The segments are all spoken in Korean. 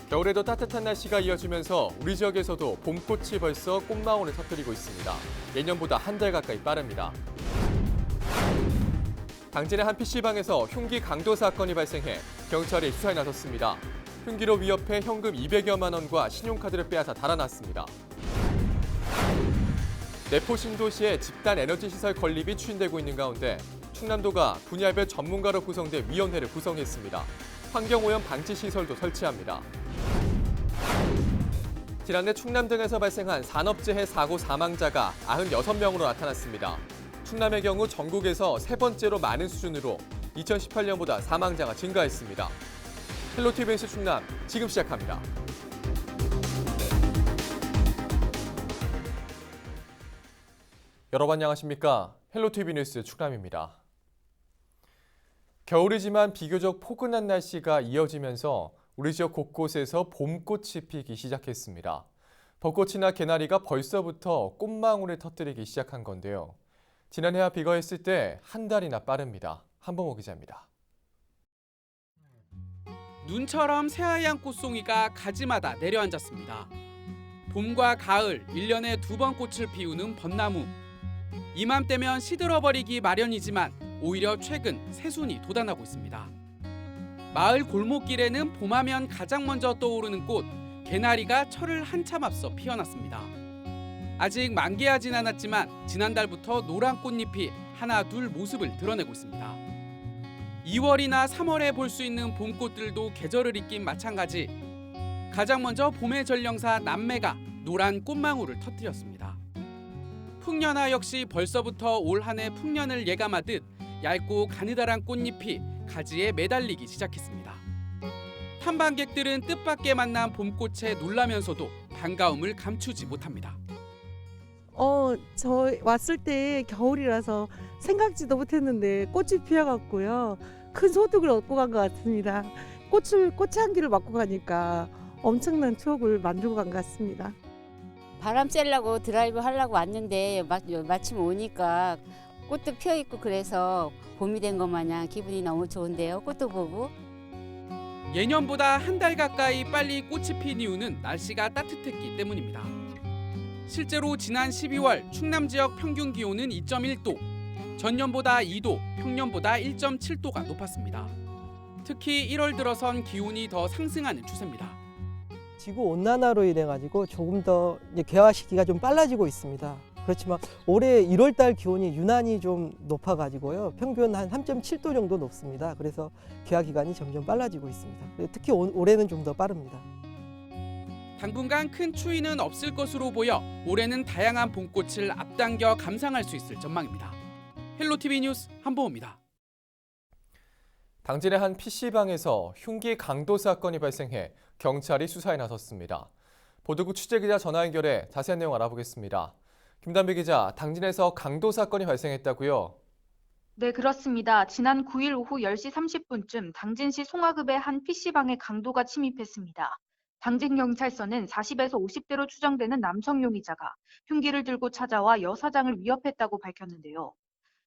겨울에도 따뜻한 날씨가 이어지면서 우리 지역에서도 봄꽃이 벌써 꽃망울을 터뜨리고 있습니다. 예년보다 한 달 가까이 빠릅니다. 당진의 한 PC방에서 흉기 강도 사건이 발생해 경찰이 수사에 나섰습니다. 흉기로 위협해 현금 200여만 원과 신용카드를 빼앗아 달아났습니다. 내포 신도시의 집단 에너지 시설 건립이 추진되고 있는 가운데 충남도가 분야별 전문가로 구성된 위원회를 구성했습니다. 환경오염 방지 시설도 설치합니다. 지난해 충남 등에서 발생한 산업재해 사고 사망자가 96명으로 나타났습니다. 충남의 경우 전국에서 세 번째로 많은 수준으로 2018년보다 사망자가 증가했습니다. 헬로티비 뉴스 충남 지금 시작합니다. 여러분 안녕하십니까? 헬로티비 뉴스 충남입니다. 겨울이지만 비교적 포근한 날씨가 이어지면서 우리 지역 곳곳에서 봄꽃이 피기 시작했습니다. 벚꽃이나 개나리가 벌써부터 꽃망울을 터뜨리기 시작한 건데요. 지난해와 비교했을 때 한 달이나 빠릅니다. 한범호 기자입니다. 눈처럼 새하얀 꽃송이가 가지마다 내려앉았습니다. 봄과 가을, 1년에 2번 꽃을 피우는 벚나무. 이맘때면 시들어버리기 마련이지만 오히려 최근 새순이 돋아나고 있습니다. 마을 골목길에는 봄하면 가장 먼저 떠오르는 꽃, 개나리가 철을 한참 앞서 피어났습니다. 아직 만개하진 않았지만 지난달부터 노란 꽃잎이 하나 둘 모습을 드러내고 있습니다. 2월이나 3월에 볼 수 있는 봄꽃들도 계절을 잇긴 마찬가지. 가장 먼저 봄의 전령사 남매가 노란 꽃망울을 터뜨렸습니다. 풍년화 역시 벌써부터 올 한 해 풍년을 예감하듯 얇고 가느다란 꽃잎이 가지에 매달리기 시작했습니다. 탐방객들은 뜻밖의 만난 봄꽃에 놀라면서도 반가움을 감추지 못합니다. 저 왔을 때 겨울이라서 생각지도 못했는데 꽃이 피어갖고요. 큰 소득을 얻고 간 것 같습니다. 꽃향기를 맡고 가니까 엄청난 추억을 만들고 간 것 같습니다. 바람 쐬려고 드라이브 하려고 왔는데 마침 오니까 꽃도 피어 있고 그래서 봄이 된 것 마냥 기분이 너무 좋은데요. 꽃도 보고. 예년보다 한 달 가까이 빨리 꽃이 핀 이유는 날씨가 따뜻했기 때문입니다. 실제로 지난 12월 충남 지역 평균 기온은 2.1도, 전년보다 2도, 평년보다 1.7도가 높았습니다. 특히 1월 들어선 기온이 더 상승하는 추세입니다. 지구 온난화로 인해 가지고 조금 더 개화 시기가 좀 빨라지고 있습니다. 그렇지만 올해 1월 달 기온이 유난히 좀 높아 가지고요. 평균 한 3.7도 정도 높습니다. 그래서 개화 기간이 점점 빨라지고 있습니다. 특히 올해는 좀 더 빠릅니다. 당분간 큰 추위는 없을 것으로 보여 올해는 다양한 봄꽃을 앞당겨 감상할 수 있을 전망입니다. 헬로티비 뉴스 한보호입니다. 당진의 한 PC방에서 흉기 강도 사건이 발생해 경찰이 수사에 나섰습니다. 보도국 취재기자 전화 연결해 자세한 내용 알아보겠습니다. 김단비 기자, 당진에서 강도 사건이 발생했다고요? 네, 그렇습니다. 지난 9일 오후 10시 30분쯤 당진시 송화급의 한 PC방에 강도가 침입했습니다. 당진경찰서는 40에서 50대로 추정되는 남성 용의자가 흉기를 들고 찾아와 여사장을 위협했다고 밝혔는데요.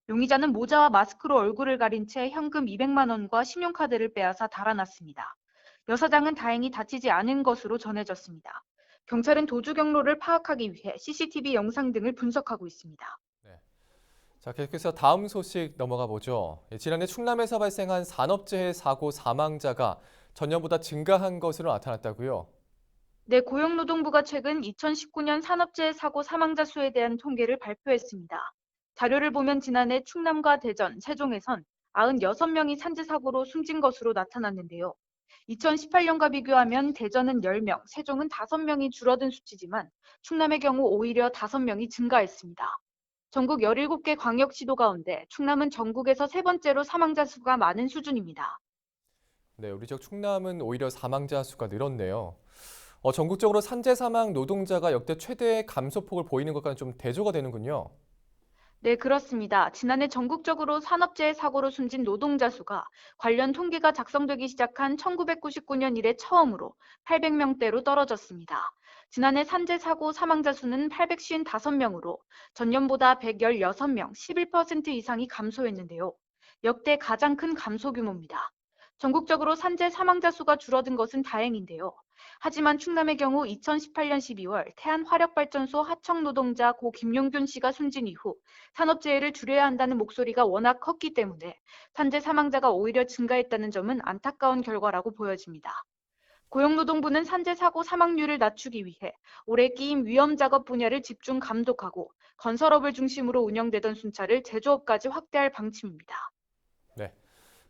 용의자는 모자와 마스크로 얼굴을 가린 채 현금 200만 원과 신용카드를 빼앗아 달아났습니다. 여사장은 다행히 다치지 않은 것으로 전해졌습니다. 경찰은 도주 경로를 파악하기 위해 CCTV 영상 등을 분석하고 있습니다. 네. 자, 계속해서 다음 소식 넘어가 보죠. 지난해 충남에서 발생한 산업재해 사고 사망자가 전년보다 증가한 것으로 나타났다고요? 네, 고용노동부가 최근 2019년 산업재해 사고 사망자 수에 대한 통계를 발표했습니다. 자료를 보면 지난해 충남과 대전, 세종에선 96명이 산재 사고로 숨진 것으로 나타났는데요. 2018년과 비교하면 대전은 10명, 세종은 5명이 줄어든 수치지만 충남의 경우 오히려 5명이 증가했습니다. 전국 17개 광역시도 가운데 충남은 전국에서 세 번째로 사망자 수가 많은 수준입니다. 네, 우리 지역 충남은 오히려 사망자 수가 늘었네요. 전국적으로 산재 사망 노동자가 역대 최대의 감소폭을 보이는 것과는 좀 대조가 되는군요. 네, 그렇습니다. 지난해 전국적으로 산업재해 사고로 숨진 노동자 수가 관련 통계가 작성되기 시작한 1999년 이래 처음으로 800명대로 떨어졌습니다. 지난해 산재 사고 사망자 수는 855명으로 전년보다 116명, 11% 이상이 감소했는데요. 역대 가장 큰 감소 규모입니다. 전국적으로 산재 사망자 수가 줄어든 것은 다행인데요. 하지만 충남의 경우 2018년 12월 태안화력발전소 하청 노동자 고 김용균 씨가 숨진 이후 산업재해를 줄여야 한다는 목소리가 워낙 컸기 때문에 산재 사망자가 오히려 증가했다는 점은 안타까운 결과라고 보여집니다. 고용노동부는 산재 사고 사망률을 낮추기 위해 올해 끼임 위험 작업 분야를 집중 감독하고 건설업을 중심으로 운영되던 순찰을 제조업까지 확대할 방침입니다. 네.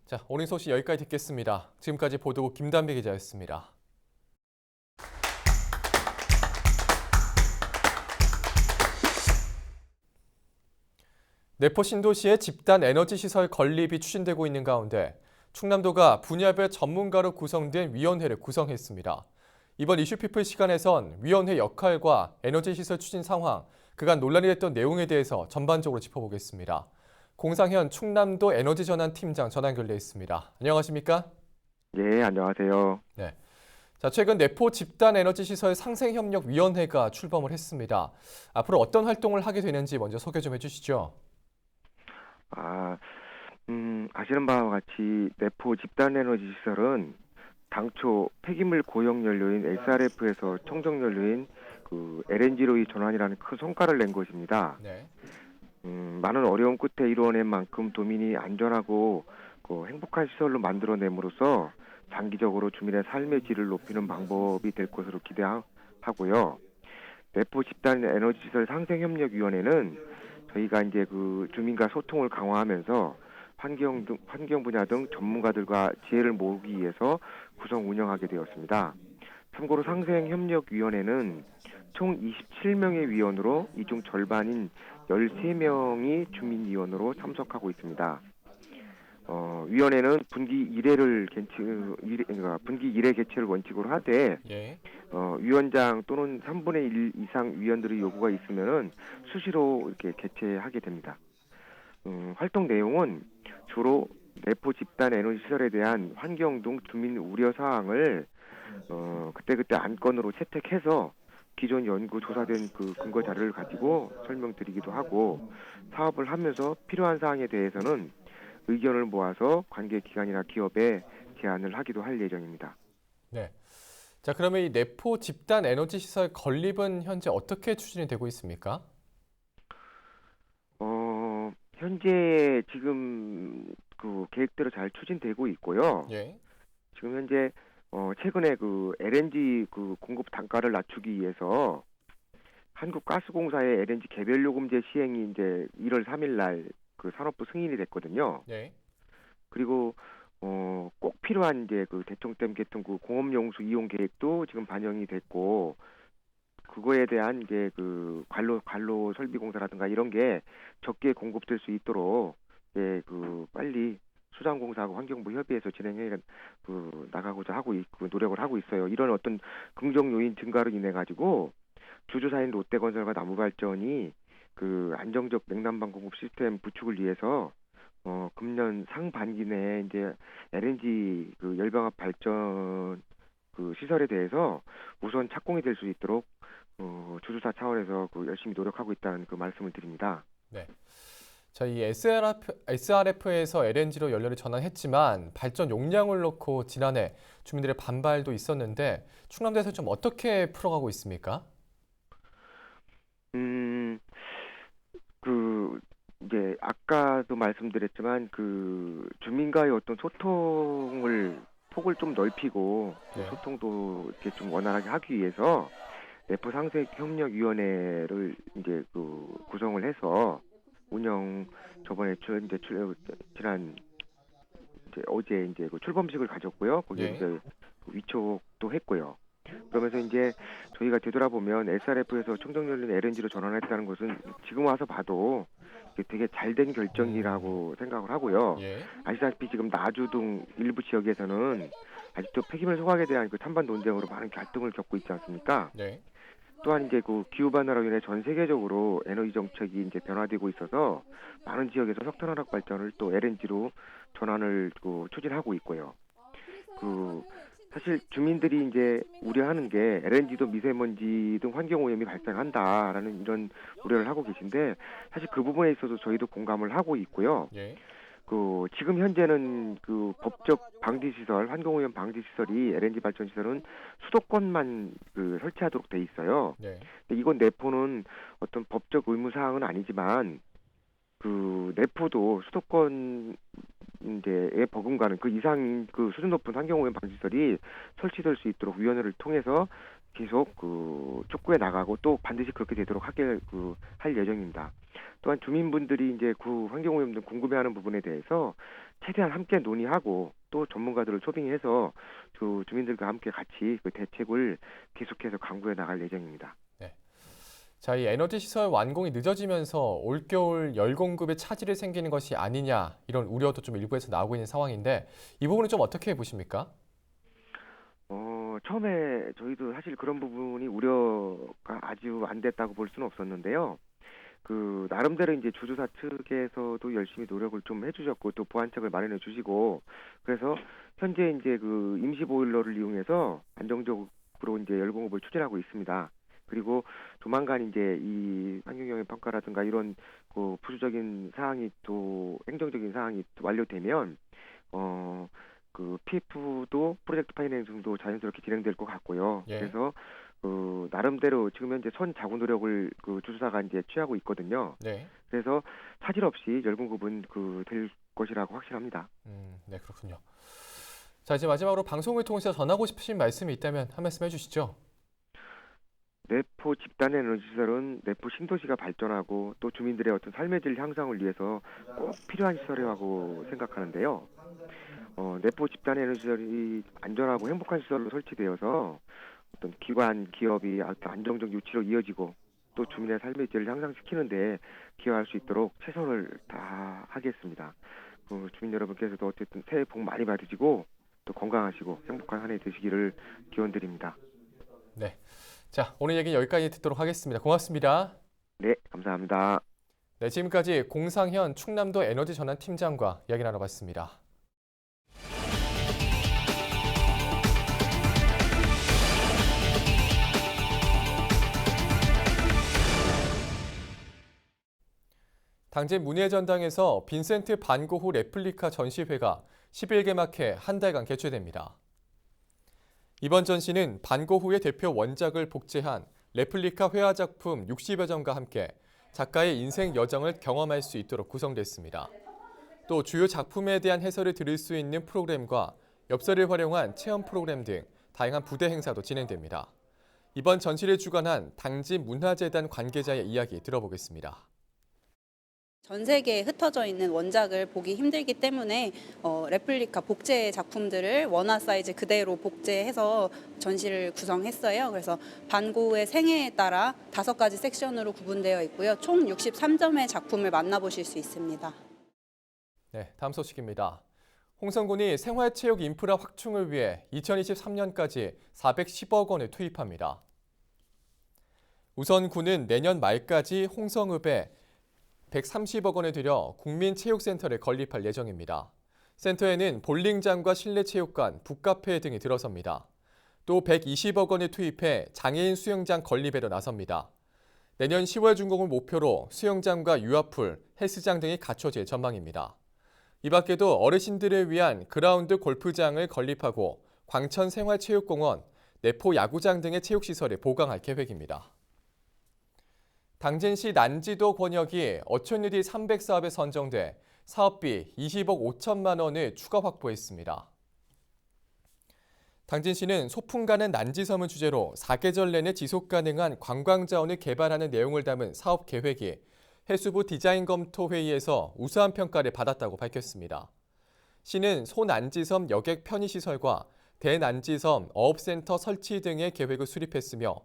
자, 오늘 소식 여기까지 듣겠습니다. 지금까지 보도국 김단비 기자였습니다. 내포 신도시의 집단 에너지 시설 건립이 추진되고 있는 가운데 충남도가 분야별 전문가로 구성된 위원회를 구성했습니다. 이번 이슈피플 시간에선 위원회 역할과 에너지 시설 추진 상황, 그간 논란이 됐던 내용에 대해서 전반적으로 짚어보겠습니다. 공상현 충남도 에너지전환 팀장 전화 연결돼 있습니다. 안녕하십니까? 네, 안녕하세요. 네. 자, 최근 내포 집단 에너지 시설 상생협력위원회가 출범을 했습니다. 앞으로 어떤 활동을 하게 되는지 먼저 소개 좀 해주시죠. 아시는 바와 같이 내포 집단 에너지 시설은 당초 폐기물 고용 연료인 SRF에서 청정 연료인 LNG로의 전환이라는 큰 성과를 낸 것입니다. 네. 많은 어려움 끝에 이루어낸 만큼 도민이 안전하고 행복한 시설로 만들어냄으로써 장기적으로 주민의 삶의 질을 높이는 방법이 될 것으로 기대하고요. 내포 집단 에너지 시설 상생협력위원회는 저희가 이제 주민과 소통을 강화하면서 환경 분야 등 전문가들과 지혜를 모으기 위해서 구성 운영하게 되었습니다. 참고로 상생협력위원회는 총 27명의 위원으로 이 중 절반인 13명이 주민위원으로 참석하고 있습니다. 위원회는 분기 1회 개최를 원칙으로 하되 예. 위원장 또는 3분의 1 이상 위원들의 요구가 있으면은 수시로 이렇게 개최하게 됩니다. 활동 내용은 주로 내포 집단 에너지 시설에 대한 환경 등 주민 우려 사항을 그때그때 안건으로 채택해서 기존 연구 조사된 근거 자료를 가지고 설명드리기도 하고, 사업을 하면서 필요한 사항에 대해서는 의견을 모아서 관계 기관이나 기업에 제안을 하기도 할 예정입니다. 네. 자, 그러면 이 내포 집단 에너지 시설 건립은 현재 어떻게 추진이 되고 있습니까? 현재 지금 계획대로 잘 추진되고 있고요. 예. 지금 현재 최근에 LNG 공급 단가를 낮추기 위해서 한국가스공사의 LNG 개별 요금제 시행이 이제 1월 3일 날 산업부 승인이 됐거든요. 네. 그리고 꼭 필요한 이제 대청댐 개통 공업용수 이용 계획도 지금 반영이 됐고, 그거에 대한 이제 관로 설비 공사라든가 이런 게 적게 공급될 수 있도록 빨리 수장공사하고 환경부 협의해서 진행해 나가고자 하고 있고 노력을 하고 있어요. 이런 어떤 긍정 요인 증가로 인해 가지고 주주사인 롯데건설과 남부발전이 안정적 냉난방 공급 시스템 구축을 위해서 금년 상반기 내에 이제 LNG 열병합 발전 시설에 대해서 우선 착공이 될 수 있도록 주주사 차원에서 열심히 노력하고 있다는 말씀을 드립니다. 네. 자, 이 SRF에서 LNG로 연료를 전환했지만 발전 용량을 놓고 지난해 주민들의 반발도 있었는데 충남도에서 좀 어떻게 풀어가고 있습니까? 이제 아까도 말씀드렸지만 주민과의 어떤 소통을 폭을 좀 넓히고 네. 소통도 이렇게 좀 원활하게 하기 위해서 내포 상생협력위원회를 이제 구성을 해서 저번에 지난 어제 이제 출범식을 가졌고요. 거기에 네. 이제 위촉도 했고요. 그러면서 이제 저희가 되돌아보면 SRF에서 청정연료 LNG로 전환했다는 것은 지금 와서 봐도 되게 잘된 결정이라고 생각을 하고요. 예. 아시다시피 지금 나주 등 일부 지역에서는 아직도 폐기물 소각에 대한 찬반 논쟁으로 많은 갈등을 겪고 있지 않습니까? 네. 또한 이제 기후 변화로 인해 전 세계적으로 에너지 정책이 이제 변화되고 있어서 많은 지역에서 석탄화력 발전을 또 LNG로 전환을 추진하고 있고요. 사실 주민들이 이제 우려하는 게 LNG도 미세먼지 등 환경 오염이 발생한다라는 이런 우려를 하고 계신데, 사실 그 부분에 있어서 저희도 공감을 하고 있고요. 예. 지금 현재는 그 법적 방지 시설, 환경오염 방지 시설이 LNG 발전 시설은 수도권만 설치하도록 돼 있어요. 네. 근데 이건 내포는 어떤 법적 의무 사항은 아니지만 내포도 수도권 이제에 버금가는 그 이상 수준 높은 환경오염 방지 시설이 설치될 수 있도록 위원회를 통해서 계속 촉구해 나가고 또 반드시 그렇게 되도록 할 예정입니다. 또한 주민분들이 이제 환경오염 등 궁금해하는 부분에 대해서 최대한 함께 논의하고 또 전문가들을 초빙해서 주민들과 함께 같이 그 대책을 계속해서 강구해 나갈 예정입니다. 자, 이 에너지 시설 완공이 늦어지면서 올겨울 열 공급에 차질이 생기는 것이 아니냐 이런 우려도 좀 일부에서 나오고 있는 상황인데 이 부분은 좀 어떻게 보십니까? 처음에 저희도 사실 그런 부분이 우려가 아주 안 됐다고 볼 수는 없었는데요. 나름대로 이제 주주사 측에서도 열심히 노력을 좀 해주셨고 또 보완책을 마련해 주시고 그래서 현재 이제 임시 보일러를 이용해서 안정적으로 이제 열 공급을 추진하고 있습니다. 그리고 조만간 이제 이 환경영향 평가라든가 이런 부수적인 사항이 또 행정적인 사항이 또 완료되면 PF도 프로젝트 파이낸싱도 자연스럽게 진행될 것 같고요. 예. 그래서 나름대로 지금 현재 자구 노력을 주주사가 이제 취하고 있거든요. 네. 그래서 차질 없이 열 공급은 될 것이라고 확신합니다. 네, 그렇군요. 자, 이제 마지막으로 방송을 통해서 전하고 싶으신 말씀이 있다면 한 말씀 해주시죠. 내포 집단 에너지 시설은 내포 신도시가 발전하고 또 주민들의 어떤 삶의 질 향상을 위해서 꼭 필요한 시설이라고 생각하는데요. 내포 집단 에너지 시설이 안전하고 행복한 시설로 설치되어서 어떤 기관, 기업이 안정적 유치로 이어지고 또 주민의 삶의 질을 향상시키는데 기여할 수 있도록 최선을 다하겠습니다. 주민 여러분께서도 어쨌든 새해 복 많이 받으시고 또 건강하시고 행복한 한 해 되시기를 기원드립니다. 네. 자, 오늘 얘기 여기까지 듣도록 하겠습니다. 고맙습니다. 네, 감사합니다. 네, 지금까지 공상현 충남도 에너지 전환 팀장과 이야기 나눠봤습니다. 당진 문예전당에서 빈센트 반 고흐 레플리카 전시회가 10일 개막해 한 달간 개최됩니다. 이번 전시는 반 고흐의 대표 원작을 복제한 레플리카 회화 작품 60여 점과 함께 작가의 인생 여정을 경험할 수 있도록 구성됐습니다. 또 주요 작품에 대한 해설을 들을 수 있는 프로그램과 엽서를 활용한 체험 프로그램 등 다양한 부대 행사도 진행됩니다. 이번 전시를 주관한 당진 문화재단 관계자의 이야기 들어보겠습니다. 전 세계에 흩어져 있는 원작을 보기 힘들기 때문에 레플리카 복제 작품들을 원화 사이즈 그대로 복제해서 전시를 구성했어요. 그래서 반 고흐의 생애에 따라 5가지 섹션으로 구분되어 있고요. 총 63점의 작품을 만나보실 수 있습니다. 네, 다음 소식입니다. 홍성군이 생활체육 인프라 확충을 위해 2023년까지 410억 원을 투입합니다. 우선 군은 내년 말까지 홍성읍에 130억 원을 들여 국민체육센터를 건립할 예정입니다. 센터에는 볼링장과 실내체육관, 북카페 등이 들어섭니다. 또 120억 원을 투입해 장애인 수영장 건립에도 나섭니다. 내년 10월 준공을 목표로 수영장과 유아풀, 헬스장 등이 갖춰질 전망입니다. 이 밖에도 어르신들을 위한 그라운드 골프장을 건립하고 광천 생활체육공원, 내포 야구장 등의 체육시설을 보강할 계획입니다. 당진시 난지도 권역이 어촌유리 300사업에 선정돼 사업비 20억 5천만 원을 추가 확보했습니다. 당진시는 소풍 가는 난지섬을 주제로 4계절 내내 지속가능한 관광자원을 개발하는 내용을 담은 사업 계획이 해수부 디자인 검토 회의에서 우수한 평가를 받았다고 밝혔습니다. 시는 소난지섬 여객 편의시설과 대난지섬 어업센터 설치 등의 계획을 수립했으며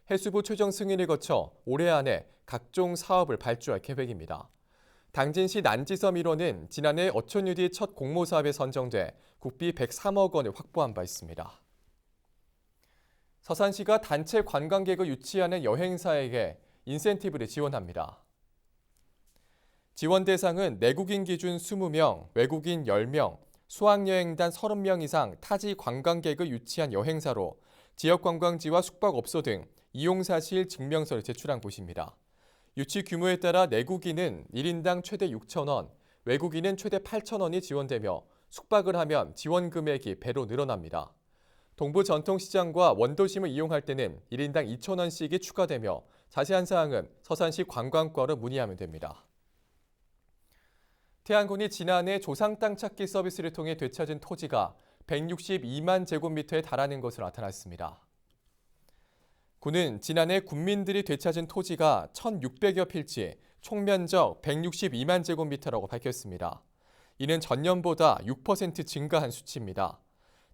해수부 최종 승인을 거쳐 올해 안에 각종 사업을 발주할 계획입니다. 당진시 난지섬 1호는 지난해 어촌유리 첫 공모사업에 선정돼 국비 103억 원을 확보한 바 있습니다. 서산시가 단체 관광객을 유치하는 여행사에게 인센티브를 지원합니다. 지원 대상은 내국인 기준 20명, 외국인 10명, 수학여행단 30명 이상 타지 관광객을 유치한 여행사로 지역관광지와 숙박업소 등 이용사실 증명서를 제출한 곳입니다. 유치 규모에 따라 내국인은 1인당 최대 6,000원, 외국인은 최대 8,000원이 지원되며 숙박을 하면 지원 금액이 배로 늘어납니다. 동부 전통시장과 원도심을 이용할 때는 1인당 2,000원씩이 추가되며 자세한 사항은 서산시 관광과로 문의하면 됩니다. 태안군이 지난해 조상 땅 찾기 서비스를 통해 되찾은 토지가 162만 제곱미터에 달하는 것으로 나타났습니다. 군은 지난해 군민들이 되찾은 토지가 1,600여 필지, 총 면적 162만 제곱미터라고 밝혔습니다. 이는 전년보다 6% 증가한 수치입니다.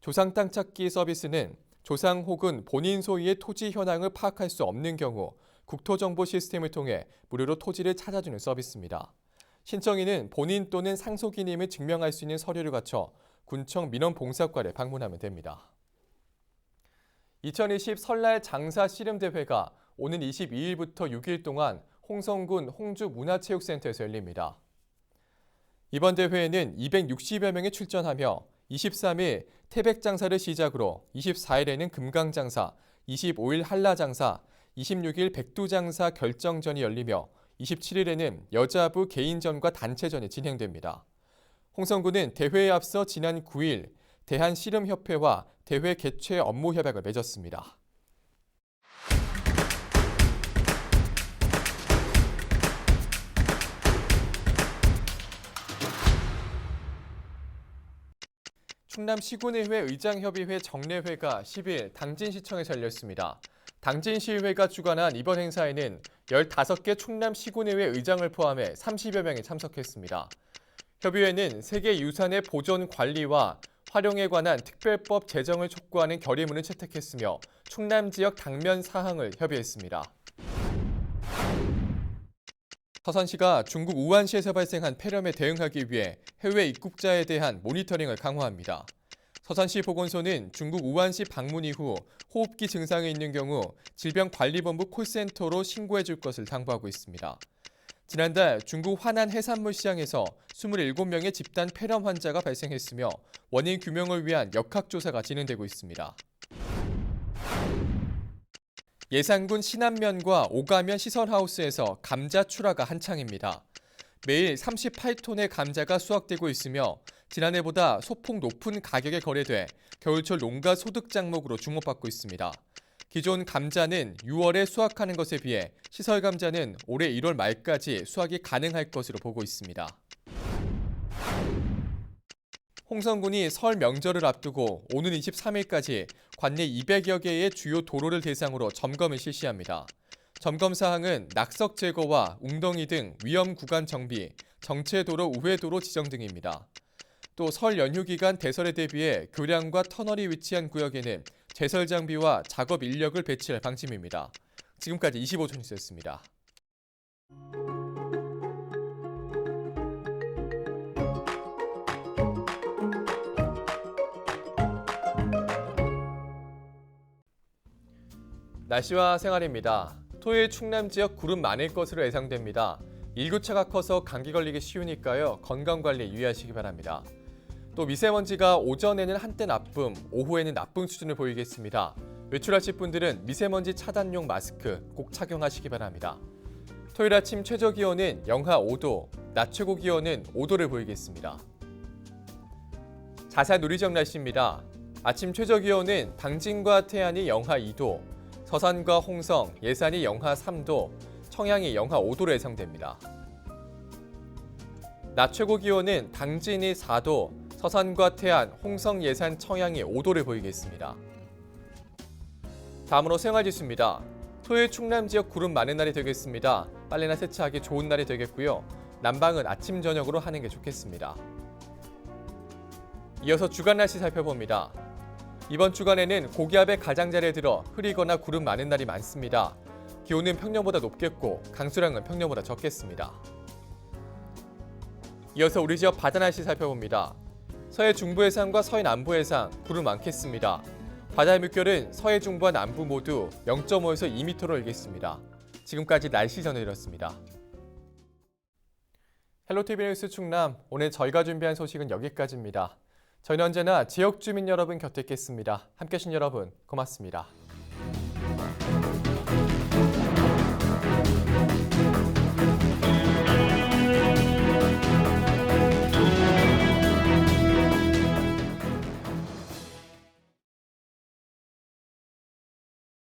조상 땅 찾기 서비스는 조상 혹은 본인 소유의 토지 현황을 파악할 수 없는 경우 국토정보 시스템을 통해 무료로 토지를 찾아주는 서비스입니다. 신청인은 본인 또는 상속인임을 증명할 수 있는 서류를 갖춰 군청 민원봉사과를 방문하면 됩니다. 2020 설날 장사 씨름대회가 오는 22일부터 6일 동안 홍성군 홍주문화체육센터에서 열립니다. 이번 대회에는 260여 명이 출전하며 23일 태백장사를 시작으로 24일에는 금강장사, 25일 한라장사, 26일 백두장사 결정전이 열리며 27일에는 여자부 개인전과 단체전이 진행됩니다. 홍성군은 대회에 앞서 지난 9일 대한씨름협회와 대회 개최 업무 협약을 맺었습니다. 충남시군의회 의장협의회 정례회가 10일 당진시청에서 열렸습니다. 당진시의회가 주관한 이번 행사에는 15개 충남시군의회 의장을 포함해 30여 명이 참석했습니다. 협의회는 세계유산의 보존 관리와 활용에 관한 특별법 제정을 촉구하는 결의문을 채택했으며 충남 지역 당면 사항을 협의했습니다. 서산시가 중국 우한시에서 발생한 폐렴에 대응하기 위해 해외 입국자에 대한 모니터링을 강화합니다. 서산시 보건소는 중국 우한시 방문 이후 호흡기 증상이 있는 경우 질병관리본부 콜센터로 신고해 줄 것을 당부하고 있습니다. 지난달 중국 화난 해산물 시장에서 27명의 집단 폐렴 환자가 발생했으며 원인 규명을 위한 역학조사가 진행되고 있습니다. 예산군 신안면과 오가면 시설하우스에서 감자 출하가 한창입니다. 매일 38톤의 감자가 수확되고 있으며 지난해보다 소폭 높은 가격에 거래돼 겨울철 농가 소득 장목으로 주목받고 있습니다. 기존 감자는 6월에 수확하는 것에 비해 시설 감자는 올해 1월 말까지 수확이 가능할 것으로 보고 있습니다. 홍성군이 설 명절을 앞두고 오는 23일까지 관내 200여 개의 주요 도로를 대상으로 점검을 실시합니다. 점검 사항은 낙석 제거와 웅덩이 등 위험 구간 정비, 정체도로 우회도로 지정 등입니다. 또 설 연휴 기간 대설에 대비해 교량과 터널이 위치한 구역에는 제설 장비와 작업 인력을 배치할 방침입니다. 지금까지 25초 뉴스였습니다. 날씨와 생활입니다. 토요일 충남 지역 구름 많을 것으로 예상됩니다. 일교차가 커서 감기 걸리기 쉬우니까요. 건강관리 유의하시기 바랍니다. 또 미세먼지가 오전에는 한때 나쁨, 오후에는 나쁨 수준을 보이겠습니다. 외출하실 분들은 미세먼지 차단용 마스크 꼭 착용하시기 바랍니다. 토요일 아침 최저기온은 영하 5도, 낮 최고기온은 5도를 보이겠습니다. 자사 누리정 날씨입니다. 아침 최저기온은 당진과 태안이 영하 2도, 서산과 홍성, 예산이 영하 3도, 청양이 영하 5도로 예상됩니다. 낮 최고 기온은 당진이 4도, 서산과 태안, 홍성, 예산, 청양이 5도를 보이겠습니다. 다음으로 생활지수입니다. 토요일 충남 지역 구름 많은 날이 되겠습니다. 빨래나 세차하기 좋은 날이 되겠고요. 난방은 아침, 저녁으로 하는 게 좋겠습니다. 이어서 주간 날씨 살펴봅니다. 이번 주간에는 고기압의 가장자리에 들어 흐리거나 구름 많은 날이 많습니다. 기온은 평년보다 높겠고 강수량은 평년보다 적겠습니다. 이어서 우리 지역 바다 날씨 살펴봅니다. 서해 중부 해상과 서해 남부 해상 구름 많겠습니다. 바다의 물결은 서해 중부와 남부 모두 0.5에서 2m로 일겠습니다. 지금까지 날씨 전해드렸습니다. 헬로티비 뉴스 충남, 오늘 저희가 준비한 소식은 여기까지입니다. 저희는 언제나 지역 주민 여러분 곁에 있겠습니다. 함께해 주신 여러분 고맙습니다.